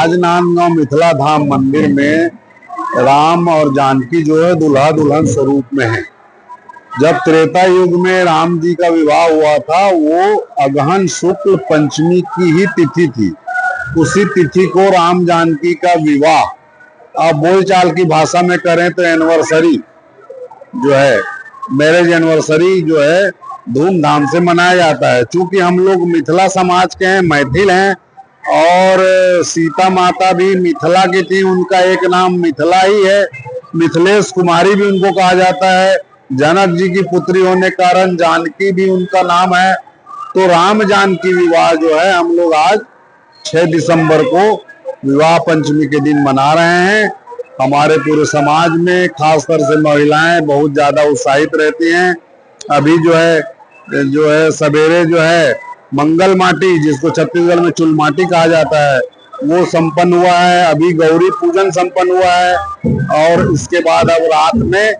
राजनांदगांव मिथिला धाम मंदिर में राम और जानकी जो है दुल्हा दुल्हन स्वरूप में है। जब त्रेता युग में राम जी का विवाह हुआ था वो अगहन शुक्ल पंचमी की ही तिथि थी। उसी तिथि को राम जानकी का विवाह, अब बोलचाल की भाषा में करें तो एनिवर्सरी जो है, मैरिज एनिवर्सरी जो है धूमधाम से मनाया जाता है। चूंकि हम लोग मिथिला समाज के हैं, मैथिल हैं, और सीता माता भी मिथिला की थी, उनका एक नाम मिथिला ही है। मिथिलेश कुमारी भी उनको कहा जाता है। जनक जी की पुत्री होने के कारण जानकी भी उनका नाम है। तो राम जानकी विवाह जो है हम लोग आज 6 दिसंबर को विवाह पंचमी के दिन मना रहे हैं। हमारे पूरे समाज में खासकर से महिलाएं बहुत ज्यादा उत्साहित रहती हैं। अभी जो है सवेरे जो है मंगल माटी, जिसको छत्तीसगढ़ में चुलमाटी कहा जाता है, वो संपन्न हुआ है। अभी गौरी पूजन संपन्न हुआ है और इसके बाद अब रात में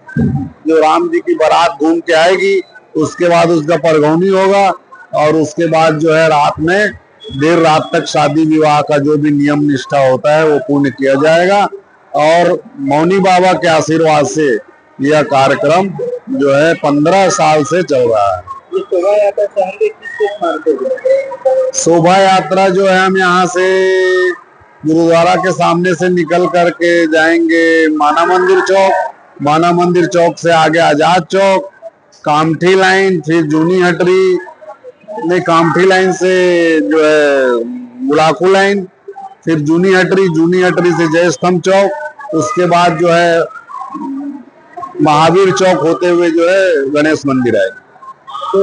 जो राम जी की बारात घूम के आएगी, उसके बाद उसका परगौनी होगा और उसके बाद जो है रात में देर रात तक शादी विवाह का जो भी नियम निष्ठा होता है वो पूर्ण किया जाएगा। और मौनी बाबा के आशीर्वाद से यह कार्यक्रम जो है 15 साल से चल रहा है। शोभा यात्रा जो है हम यहाँ से गुरुद्वारा के सामने से निकल करके जाएंगे माना मंदिर चौक, माना मंदिर चौक से आगे आजाद चौक, कामठी लाइन, फिर जूनी हटरी, नहीं कामठी लाइन से जो है गुड़ाकू लाइन, फिर जूनी हटरी से जय स्तंभ चौक, उसके बाद जो है महावीर चौक होते हुए जो है गणेश मंदिर है। तो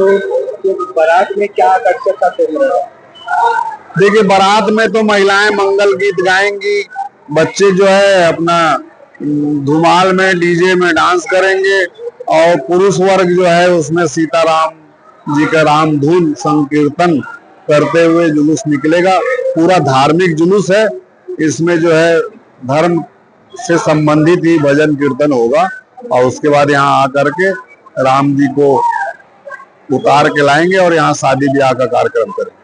बारात में क्या आकर्षक का प्रोग्राम है? देखिए, बारात में तो महिलाएं मंगल गीत गाएंगी, बच्चे जो है अपना धुमाल में डीजे में डांस करेंगे और पुरुष वर्ग जो है उसमें सीताराम जी का राम धुन संकीर्तन करते हुए जुलूस निकलेगा। पूरा धार्मिक जुलूस है। इसमें जो है धर्म से संबंधित ही भजन कीर्तन होगा और उसके बाद यहाँ आकर के राम जी को उतार के लाएंगे और यहाँ शादी ब्याह का कार्यक्रम करेंगे।